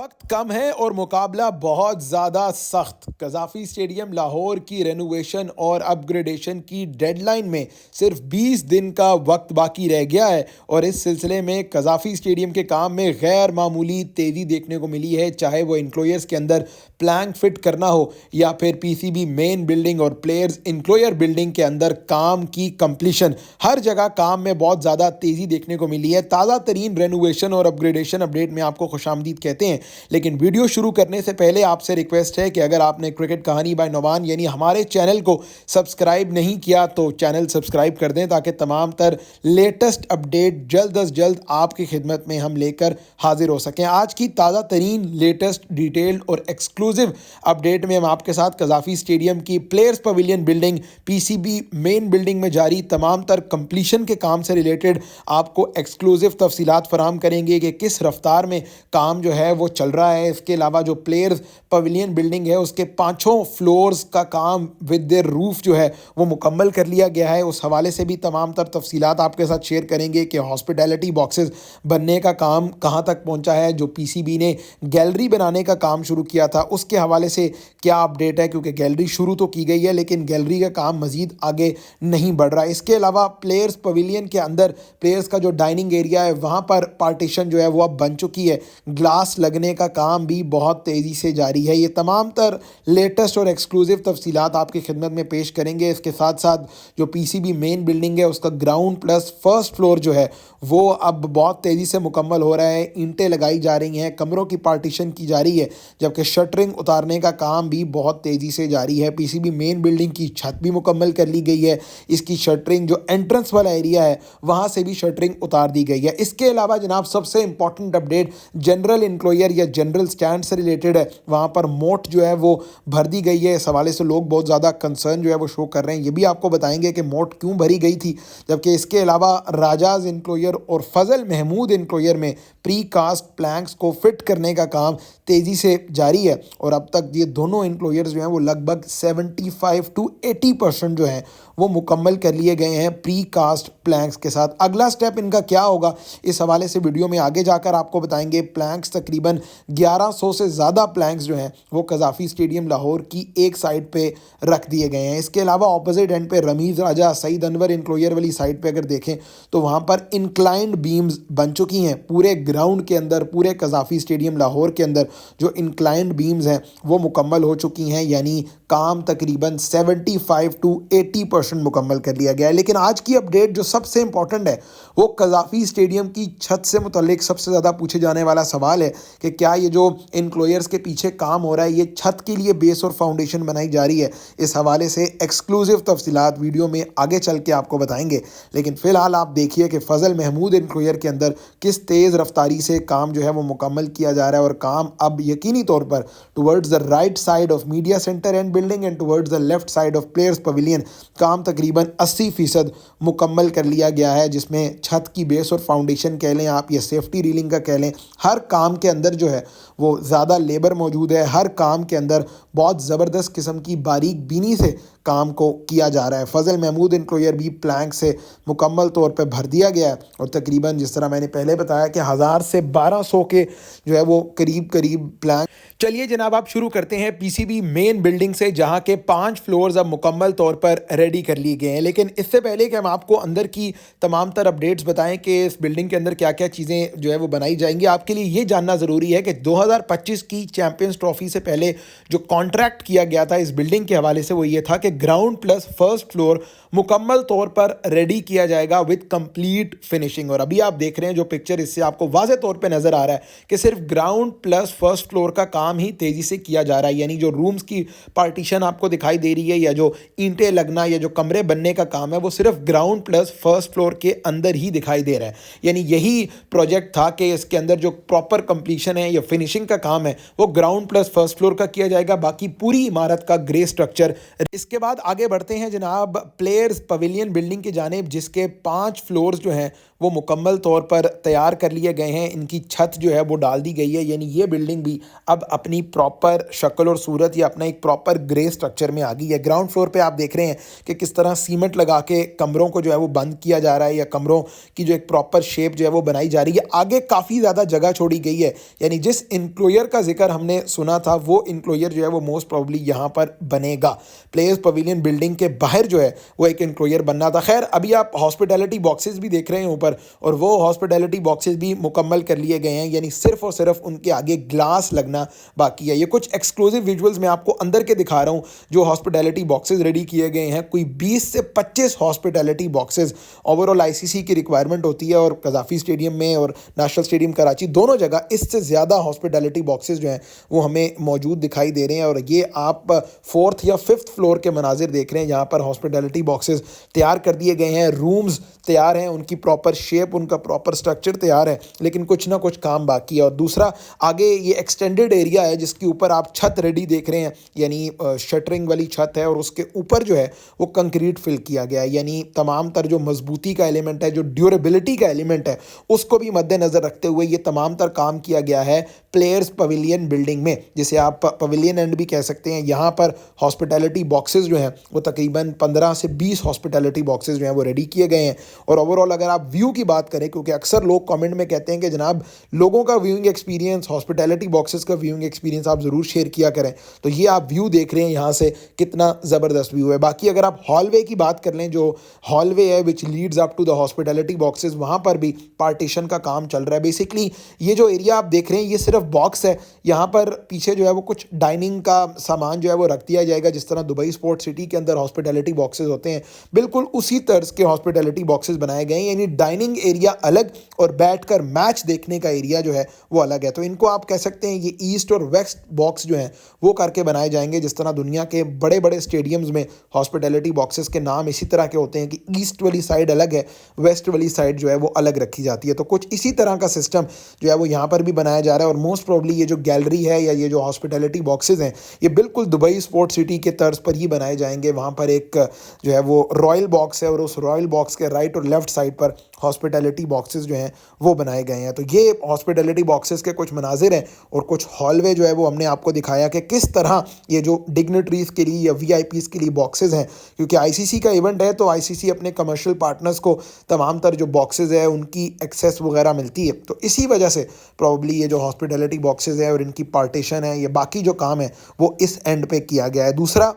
वक्त कम है और मुकाबला बहुत ज़्यादा सख्त। कज़ाफ़ी स्टेडियम लाहौर की रेनोवेशन और अपग्रेडेशन की डेडलाइन में सिर्फ 20 दिन का वक्त बाकी रह गया है और इस सिलसिले में कज़ाफ़ी स्टेडियम के काम में गैर मामूली तेज़ी देखने को मिली है, चाहे वो इंक्लोयर्स के अंदर प्लैंक फिट करना हो या फिर पीसीबी मेन बिल्डिंग और प्लेयर्स इंक्लोयर बिल्डिंग के अंदर काम की कंप्लीशन। हर जगह काम में बहुत ज़्यादा तेज़ी देखने को मिली है। ताज़ा तरीन रेनोवेशन और अपग्रेडेशन अपडेट में आपको खुशामदीद कहते हैं, लेकिन वीडियो शुरू करने से पहले आपसे रिक्वेस्ट है कि अगर आपने क्रिकेट कहानी बाय नौमान यानी हमारे चैनल को सब्सक्राइब नहीं किया तो चैनल सब्सक्राइब कर दें ताकि तमाम तर लेटेस्ट अपडेट जल्द अज जल्द आपकी खिदमत में हम लेकर हाजिर हो सकें। आज की ताज़ा तरीन लेटेस्ट डिटेल्ड और एक्सक्लूसिव अपडेट में हम आपके साथ कज़ाफ़ी स्टेडियम की players pavilion building PCB main building में जारी तमाम तर कंप्लीशन के काम से रिलेटेड आपको एक्सक्लूसिव तफसीलात फराम करेंगे कि किस रफ्तार में काम जो है वो चल रहा है। इसके अलावा जो प्लेयर्स पवेलियन बिल्डिंग है उसके पाँचों फ्लोर्स का काम विद देयर रूफ जो है वो मुकम्मल कर लिया गया है। उस हवाले से भी तमाम तर तफसीलात आपके साथ शेयर करेंगे कि हॉस्पिटैलिटी बॉक्सेस बनने का काम कहाँ तक पहुँचा है, जो पीसीबी ने गैलरी बनाने का काम शुरू किया था उसके हवाले से क्या अपडेट है, क्योंकि गैलरी शुरू तो की गई है लेकिन गैलरी का काम मज़ीद आगे नहीं बढ़ रहा है। इसके अलावा प्लेयर्स पवेलियन के अंदर प्लेयर्स का जो डाइनिंग एरिया है वहाँ पर पार्टीशन जो है वो अब बन चुकी है, ग्लास लगने का काम भी बहुत तेज़ी से जारी है। ये तमाम तर लेटेस्ट और एक्सक्लूसिव तफसीलात आपकी खिदमत में पेश करेंगे। इसके साथ साथ जो पीसीबी मेन बिल्डिंग है उसका ग्राउंड प्लस फर्स्ट फ्लोर जो है वो अब बहुत तेज़ी से मुकम्मल हो रहा है। ईंटें लगाई जा रही हैं, कमरों की पार्टीशन की जा रही है, जबकि शटरिंग उतारने का काम भी बहुत तेज़ी से जारी है। पीसीबी मेन बिल्डिंग की छत भी मुकम्मल कर ली गई है। इसकी शटरिंग जो एंट्रेंस वाला एरिया है वहाँ से भी शटरिंग उतार दी गई है। इसके अलावा जनाब सबसे इंपॉर्टेंट अपडेट जनरल इंक्लोयर या जनरल स्टैंड से रिलेटेड है। वहाँ पर मोट जो है वो भर दी गई है। इस हवाले से लोग बहुत ज़्यादा कंसर्न जो है वो शो कर रहे हैं। ये भी आपको बताएंगे कि मोट क्यों भरी गई थी। जबकि इसके अलावा राजाज इंक्लोयर और फजल महमूद इंक्लोयर में प्री कास्ट प्लैंक्स को फिट करने का काम तेज़ी से जारी है और अब तक ये दोनों इंक्लोयर्स जो हैं वो लगभग 75 to 80% जो हैं वो मुकम्मल कर लिए गए हैं प्री कास्ट प्लैंक्स के साथ। अगला स्टेप इनका क्या होगा इस हवाले से वीडियो में आगे जाकर आपको बताएंगे। प्लैंक्स तकरीबन 1100 से ज़्यादा प्लैंक्स जो हैं वो कज़ाफ़ी स्टेडियम लाहौर की एक साइड पे रख दिए गए हैं। इसके अलावा ऑपोजिट एंड पे रमीज़ राजा सईद अनवर इंक्लोयर वाली साइड पे अगर देखें तो वहाँ पर इंक्लाइंड बीम्स बन चुकी हैं पूरे ग्राउंड के अंदर। पूरे कज़ाफ़ी स्टेडियम लाहौर के अंदर जो इंक्लाइंड बीम्स हैं वो मुकम्मल हो चुकी हैं, यानी काम तकरीबन 75 to 80% मुकम्मल कर लिया गया है। लेकिन आज की अपडेट जो सबसे इंपॉर्टेंट है वो कज़ाफ़ी स्टेडियम की छत से मुतल्लिक सबसे ज़्यादा पूछे जाने वाला सवाल है कि क्या ये जो इंक्लोयर्स के पीछे काम हो रहा है ये छत के लिए बेस और फाउंडेशन बनाई जा रही है। इस हवाले से एक्सक्लूसिव तफसीलात वीडियो में आगे चल के आपको बताएंगे। लेकिन फ़िलहाल आप देखिए कि फजल महमूद इंक्लोयर के अंदर किस तेज़ रफ्तारी से काम जो है वो मुकम्मल किया जा रहा है और काम अब यकीनी तौर पर towards the right side of media centre and building and towards the left side of players pavilion काम तकरीबन 80% मुकम्मल कर लिया गया है, जिसमें छत की बेस और फाउंडेशन कह लें आप या सेफ्टी रीलिंग का कह लें, हर काम के अंदर जो है वो ज़्यादा लेबर मौजूद है। हर काम के अंदर बहुत ज़बरदस्त किस्म की बारीक बीनी से काम को किया जा रहा है। फजल महमूद इंक्लोयर भी प्लैंक से मुकम्मल तौर पे भर दिया गया है और तकरीबन जिस तरह मैंने पहले बताया कि 1000 से 1200 के जो है वो करीब करीब प्लैंक। चलिए जनाब आप शुरू करते हैं पीसीबी मेन बिल्डिंग से, जहां के 5 फ्लोर्स अब मुकम्मल तौर पर रेडी कर लिए गए हैं। लेकिन इससे पहले कि हम आपको अंदर की तमाम तर अपडेट्स बताएं कि इस बिल्डिंग के अंदर क्या क्या चीज़ें जो है वो बनाई जाएंगी, आपके लिए ये जानना ज़रूरी है कि 2025 की चैंपियंस ट्रॉफी से पहले जो कॉन्ट्रैक्ट किया गया था इस बिल्डिंग के हवाले से वो ये था कि ग्राउंड प्लस फर्स्ट फ्लोर मुकम्मल तौर पर रेडी किया जाएगा विद कंप्लीट फिनिशिंग। और अभी आप देख रहे हैं जो पिक्चर, इससे आपको वाज़े तौर पे नज़र आ रहा है कि सिर्फ ग्राउंड प्लस फर्स्ट फ्लोर का काम ही तेज़ी से किया जा रहा है। यानी जो रूम्स की पार्टीशन आपको दिखाई दे रही है या जो ईंटें लगना या जो कमरे बनने का काम है वो सिर्फ ग्राउंड प्लस फर्स्ट फ्लोर के अंदर ही दिखाई दे रहा है। यानी यही प्रोजेक्ट था कि इसके अंदर जो प्रॉपर कंप्लीशन है या फिनिशिंग का काम है वो ग्राउंड प्लस फर्स्ट फ्लोर का किया जाएगा, बाकी पूरी इमारत का ग्रे स्ट्रक्चर। इसके बाद आगे बढ़ते हैं जनाब प्लेयर्स पवेलियन बिल्डिंग की जानिब, जिसके 5 फ्लोर्स जो हैं वो मुकम्मल तौर पर तैयार कर लिए गए हैं। इनकी छत जो है वो डाल दी गई है, यानी ये बिल्डिंग भी अब अपनी प्रॉपर शक्ल और सूरत या अपना एक प्रॉपर ग्रे स्ट्रक्चर में आ गई है। ग्राउंड फ्लोर पे आप देख रहे हैं कि किस तरह सीमेंट लगा के कमरों को जो है वो बंद किया जा रहा है या कमरों की जो एक प्रॉपर शेप जो है वो बनाई जा रही है। आगे काफ़ी ज़्यादा जगह छोड़ी गई है, यानी यानी जिस इंक्लोयर का जिक्र हमने सुना था वो इंक्लोयर जो है वो मोस्ट प्रॉब्ली यहाँ पर बनेगा। प्लेयर्स पवेलियन बिल्डिंग के बाहर जो है वो एक इंक्लोयर बनना था। खैर अभी आप हॉस्पिटैलिटी बॉक्सेस भी देख रहे हैं ऊपर, और वो हॉस्पिटैलिटी बॉक्सेस भी मुकम्मल कर लिए गए हैं, यानी सिर्फ और सिर्फ उनके आगे ग्लास लगना बाकी है। ये कुछ एक्सक्लूसिव विजुअल्स मैं आपको अंदर के दिखा रहा हूँ जो हॉस्पिटैलिटी बॉक्सेस रेडी किए गए हैं। कोई 20 से 25 हॉस्पिटैलिटी बॉक्सेस ओवरऑल आईसीसी की रिक्वायरमेंट होती है, और कज़ाफ़ी स्टेडियम में और नेशनल स्टेडियम कराची दोनों जगह इससे ज़्यादा हॉस्पिटैलिटी बॉक्सेस जो हैं वो हमें मौजूद दिखाई दे रहे हैं। और ये आप 4th या 5th फ्लोर के मनाजिर देख रहे हैं, यहाँ पर हॉस्पिटैलिटी बॉक्सेस तैयार कर दिए गए हैं, रूम्स तैयार हैं, उनकी प्रॉपर शेप, उनका प्रॉपर स्ट्रक्चर तैयार है, लेकिन कुछ ना कुछ काम बाकी है। और दूसरा आगे ये एक्सटेंडेड एरिया है जिसके ऊपर आप छत रेडी देख रहे हैं, यानी शटरिंग वाली छत है, और उसके ऊपर जो है वो कंक्रीट फिल किया गया है, यानी तमाम तर जो मजबूती का एलिमेंट है, जो ड्यूरेबिलिटी का एलिमेंट है, उसको भी मद्देनज़र रखते हुए ये तमाम तर काम किया गया है प्लेयर्स पवेलियन बिल्डिंग में, जिसे आप पवेलियन एंड भी कह सकते हैं। यहाँ पर हॉस्पिटैलिटी बॉक्सेस जो हैं वो तकरीबन 15 से 20 हॉस्पिटैलिटी बॉक्सेस जो हैं वो रेडी किए गए हैं। और ओवरऑल अगर आप व्यू की बात करें, क्योंकि अक्सर लोग कमेंट में कहते हैं कि जनाब लोगों का व्यूइंग एक्सपीरियंस, हॉस्पिटैलिटी बॉक्सेस का व्यूइंग एक्सपीरियंस आप ज़रूर शेयर किया करें, तो ये आप व्यू देख रहे हैं यहाँ से कितना ज़बरदस्त व्यू है। बाकी अगर आप हॉलवे की बात कर लें, जो हॉलवे है which leads up to the hospitality boxes, वहाँ पर भी पार्टीशन का काम चल रहा है। बेसिकली ये जो एरिया आप देख रहे हैं ये सिर्फ बॉक्स है, यहाँ पर पीछे जो है वो कुछ डाइनिंग का सामान जो है वो रख दिया जाएगा, जिस तरह दुबई स्पोर्ट सिटी के अंदर हॉस्पिटैलिटी बॉक्सेस होते हैं, बिल्कुल उसी तर्ज के हॉस्पिटैलिटी बॉक्सेस बनाए गए हैं, यानी डाइनिंग एरिया अलग और बैठकर मैच देखने का एरिया जो है वो अलग है। तो इनको आप कह सकते हैं ये ईस्ट और वेस्ट बॉक्स जो हैं वो करके बनाए जाएंगे, जिस तरह दुनिया के बड़े बड़े स्टेडियम्स में हॉस्पिटैलिटी बॉक्सेस के नाम इसी तरह के होते हैं कि ईस्ट वाली साइड अलग है, वेस्ट वाली साइड जो है वो अलग रखी जाती है। तो कुछ इसी तरह का सिस्टम जो है वो यहाँ पर भी बनाया जा रहा है, और मोस्ट प्रोबेबली ये जो गैलरी है या ये जो हॉस्पिटैलिटी बॉक्सेस हैं ये बिल्कुल दुबई स्पोर्ट सिटी के तर्ज पर ही बनाए जाएंगे। वहाँ पर एक जो है वो रॉयल बॉक्स है, और उस रॉयल बॉक्स के राइट और लेफ्ट साइड पर हॉस्पिटैलिटी बॉक्सेस जो हैं वो बनाए गए हैं। तो ये हॉस्पिटैलिटी बॉक्सेस के कुछ मनाजिर हैं, और कुछ हॉलवे जो है वो हमने आपको दिखाया कि किस तरह ये जो डिग्नेटरीज़ के लिए या वीआईपीज़ के लिए बॉक्सेस हैं, क्योंकि आईसीसी का इवेंट है तो आईसीसी अपने कमर्शियल पार्टनर्स को तमाम तर जो बॉक्सेस है उनकी एक्सेस वगैरह मिलती है, तो इसी वजह से प्रॉब्ली ये जो हॉस्पिटैलिटी बॉक्सेस है और इनकी पार्टीशन है, ये बाकी जो काम है वो इस एंड पे किया गया है। दूसरा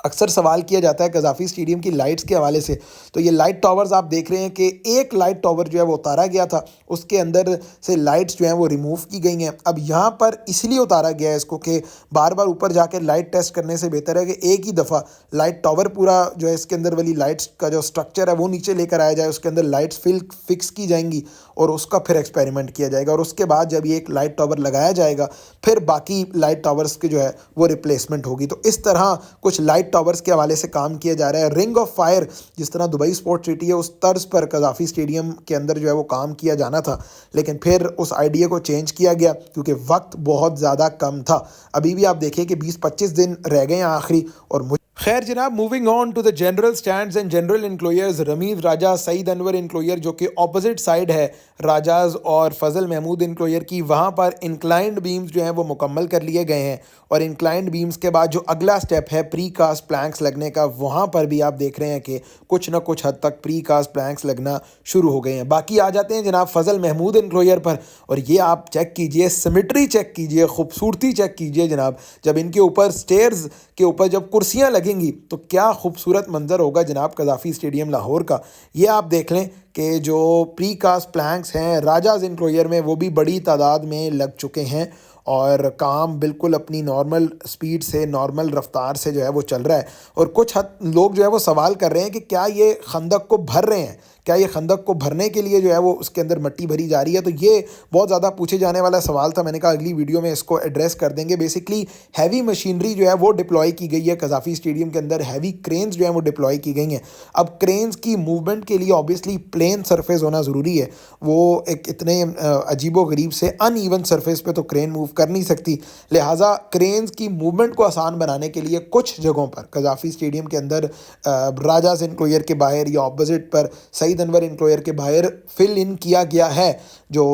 अक्सर सवाल किया जाता है कज़ाफ़ी स्टेडियम की लाइट्स के हवाले से, तो ये लाइट टावर्स आप देख रहे हैं कि एक लाइट टावर जो है वो उतारा गया था, उसके अंदर से लाइट्स जो हैं वो रिमूव की गई हैं। अब यहाँ पर इसलिए उतारा गया है इसको कि बार बार ऊपर जाकर लाइट टेस्ट करने से बेहतर है कि एक ही दफ़ा लाइट टावर पूरा जो है इसके अंदर वाली लाइट्स का जो स्ट्रक्चर है वो नीचे लेकर आया जाए, उसके अंदर लाइट्स फिक्स की जाएंगी और उसका फिर एक्सपेरिमेंट किया जाएगा, और उसके बाद जब ये एक लाइट टावर लगाया जाएगा फिर बाकी लाइट टावर्स के जो है वो रिप्लेसमेंट होगी। तो इस तरह कुछ लाइट टावर्स के हवाले से काम किया जा रहा है। रिंग ऑफ फायर जिस तरह दुबई स्पोर्ट सिटी है उस तर्ज पर कज़ाफ़ी स्टेडियम के अंदर जो है वो काम किया जाना था, लेकिन फिर उस आइडिया को चेंज किया गया क्योंकि वक्त बहुत ज़्यादा कम था। अभी भी आप देखिए कि 20-25 दिन रह गए हैं आखिरी, और खैर जनाब, moving on to the general stands and general enclosures, Rameez Raja Saeed Anwar enclosure जो कि ऑपोजिट साइड है राजाज और फजल महमूद इंक्लोयर की, वहाँ पर इंक्लाइंड बीम्स जो हैं वो मुकम्मल कर लिए गए हैं, और इंक्लाइंड बीम्स के बाद जो अगला स्टेप है प्री कास्ट प्लैंक्स लगने का, वहाँ पर भी आप देख रहे हैं कि कुछ ना कुछ हद तक प्री कास्ट प्लैंक्स लगना शुरू हो गए हैं। बाकी आ जाते हैं जनाब फजल महमूद इंक्लोयर पर, और ये आप चेक कीजिए, सिमेट्री चेक कीजिए, खूबसूरती चेक कीजिए जनाब। जब इनके ऊपर स्टेयर्स के ऊपर जब कुर्सियाँ लगेंगी तो क्या खूबसूरत मंजर होगा जनाब कज़ाफ़ी स्टेडियम लाहौर का। ये आप देख लें कि जो प्री कास्ट प्लैंक्स हैं राजाज इंक्लोयर में वो भी बड़ी तादाद में लग चुके हैं, और काम बिल्कुल अपनी नॉर्मल स्पीड से, नॉर्मल रफ्तार से जो है वो चल रहा है। और कुछ लोग जो है वो सवाल कर रहे हैं कि क्या ये खंदक को भर रहे हैं, क्या ये खंदक को भरने के लिए जो है वो उसके अंदर मिट्टी भरी जा रही है। तो ये बहुत ज़्यादा पूछे जाने वाला सवाल था, मैंने कहा अगली वीडियो में इसको एड्रेस कर देंगे। बेसिकली हैवी मशीनरी जो है वो डिप्लॉय की गई है कज़ाफ़ी स्टेडियम के अंदर, हैवी क्रेन्स जो है वो डिप्लॉय की गई हैं। अब क्रेन्स की मूवमेंट के लिए ऑब्वियसली प्लेन सरफेस होना ज़रूरी है, वो एक इतने अजीबो गरीब से अनइवन सरफेस पे तो क्रेन मूव कर नहीं सकती, लिहाजा क्रेन्स की मूवमेंट को आसान बनाने के लिए कुछ जगहों पर कज़ाफ़ी स्टेडियम के अंदर राजाज इंक्लोयर के बाहर या ऑपोजिट पर सईद अनवर इंक्लोयर के बाहर फिल इन किया गया है। जो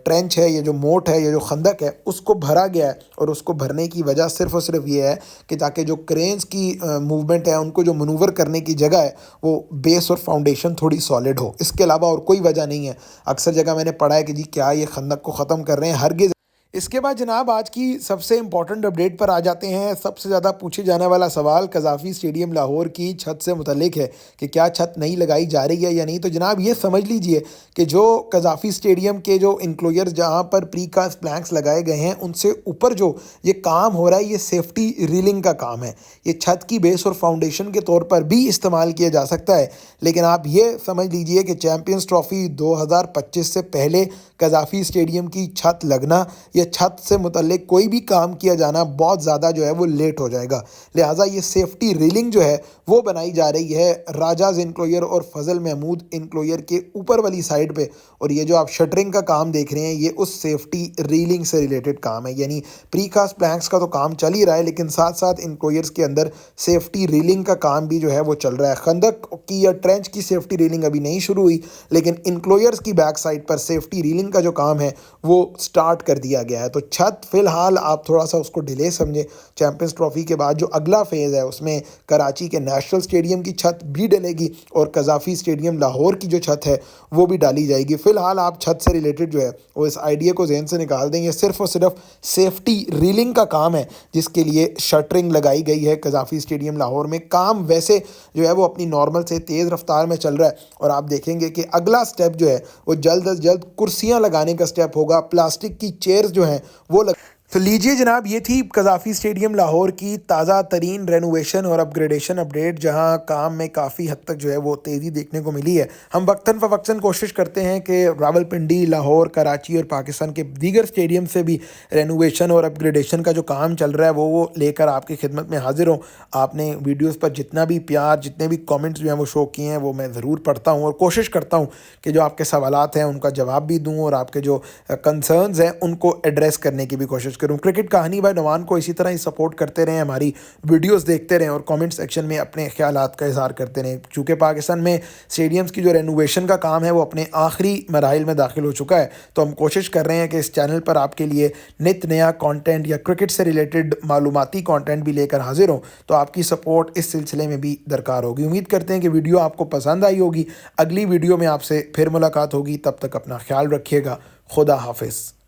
ट्रेंच है, ये जो मोट है, ये जो खंदक है, उसको भरा गया है, और उसको भरने की वजह सिर्फ और सिर्फ ये है कि ताकि जो क्रेन्स की मूवमेंट है उनको जो मनूवर करने की जगह है वो बेस और फाउंडेशन थोड़ी सॉलिड हो, इसके अलावा और कोई वजह नहीं है। अक्सर जगह मैंने पढ़ा है कि जी क्या ये खंदक को ख़त्म कर रहे हैं, हरगिज़ इसके बाद जनाब आज की सबसे इम्पोर्टेंट अपडेट पर आ जाते हैं। सबसे ज़्यादा पूछे जाने वाला सवाल कज़ाफ़ी स्टेडियम लाहौर की छत से मुतल्लिक है कि क्या छत नई लगाई जा रही है या नहीं। तो जनाब ये समझ लीजिए कि जो कज़ाफ़ी स्टेडियम के जो इंक्लोजर्स जहाँ पर प्रीकास्ट प्लैंक्स लगाए गए हैं उनसे ऊपर जो ये काम हो रहा है ये सेफ्टी रीलिंग का काम है। ये छत की बेस और फाउंडेशन के तौर पर भी इस्तेमाल किया जा सकता है, लेकिन आप ये समझ लीजिए कि चैम्पियंस ट्रॉफ़ी 2025 से पहले कज़ाफ़ी स्टेडियम की छत लगना या छत से मुतल्लिक कोई भी काम किया जाना बहुत ज़्यादा जो है वो लेट हो जाएगा। लिहाजा ये सेफ्टी रेलिंग जो है वो बनाई जा रही है राजाज इंक्लोयर और फजल महमूद इंक्लोयर के ऊपर वाली साइड पे। और ये जो आप शटरिंग का काम देख रहे हैं ये उस सेफ्टी रेलिंग से रिलेटेड काम है, यानी प्रीकास्ट प्लैंक्स का तो काम चल ही रहा है, लेकिन साथ साथ इंक्लोयर्स के अंदर सेफ्टी रेलिंग का काम भी जो है वो चल रहा है। खंदक की या ट्रेंच की सेफ्टी रेलिंग अभी नहीं शुरू हुई, लेकिन इंक्लोयर्स की बैक साइड पर सेफ्टी रेलिंग का जो काम है वो स्टार्ट कर दिया गया है। तो छत फ़िलहाल आप थोड़ा सा उसको डिले समझें। चैम्पियंस ट्रॉफ़ी के बाद जो अगला फेज़ है उसमें कराची के नेशनल स्टेडियम की छत भी डलेगी और कज़ाफ़ी स्टेडियम लाहौर की जो छत है वो भी डाली जाएगी। फ़िलहाल आप छत से रिलेटेड जो है वो इस आइडिया को जहन से निकाल दें। ये सिर्फ़ और सिर्फ सेफ्टी रीलिंग का काम है जिसके लिए शटरिंग लगाई गई है कज़ाफ़ी स्टेडियम लाहौर में। काम वैसे जो है वो अपनी नॉर्मल से तेज़ रफ्तार में चल रहा है और आप देखेंगे कि अगला स्टेप जो है वो जल्द अज जल्द कुर्सियाँ लगाने का स्टेप होगा। प्लास्टिक की चेयर्स जो हैं वो तो लीजिए जनाब, ये थी कज़ाफ़ी स्टेडियम लाहौर की ताज़ा तरीन रेनोवेशन और अपग्रेडेशन अपडेट, जहां काम में काफ़ी हद तक जो है वो तेज़ी देखने को मिली है। हम वक्तन फ़वक्तन कोशिश करते हैं कि रावलपिंडी, लाहौर, कराची और पाकिस्तान के दीगर स्टेडियम से भी रेनोवेशन और अपग्रेडेशन का जो काम चल रहा है वो लेकर आपकी खिदमत में हाजिर हों। आपने वीडियोज़ पर जितना भी प्यार, जितने भी कॉमेंट्स जो हैं वो शो किए हैं वो मैं ज़रूर पढ़ता हूँ और कोशिश करता हूँ कि जो आपके सवालात हैं उनका जवाब भी दूँ और आपके जो कंसर्न्स हैं उनको एड्रेस करने की भी कोशिश करूं। क्रिकेट कहानी बाय नवान को इसी तरह ही सपोर्ट करते रहें, हमारी वीडियोस देखते रहें और कमेंट सेक्शन में अपने ख्यालात का इज़हार करते रहें। चूँकि पाकिस्तान में स्टेडियम्स की जो रेनोवेशन का काम है वो अपने आखिरी मराहिल में दाखिल हो चुका है, तो हम कोशिश कर रहे हैं कि इस चैनल पर आपके लिए नित नया कंटेंट या क्रिकेट से रिलेटेड मालूमाती कंटेंट भी लेकर हाजिर हों। तो आपकी सपोर्ट इस सिलसिले में भी दरकार होगी। उम्मीद करते हैं कि वीडियो आपको पसंद आई होगी। अगली वीडियो में आपसे फिर मुलाकात होगी, तब तक अपना ख्याल रखिएगा। खुदा हाफिज़।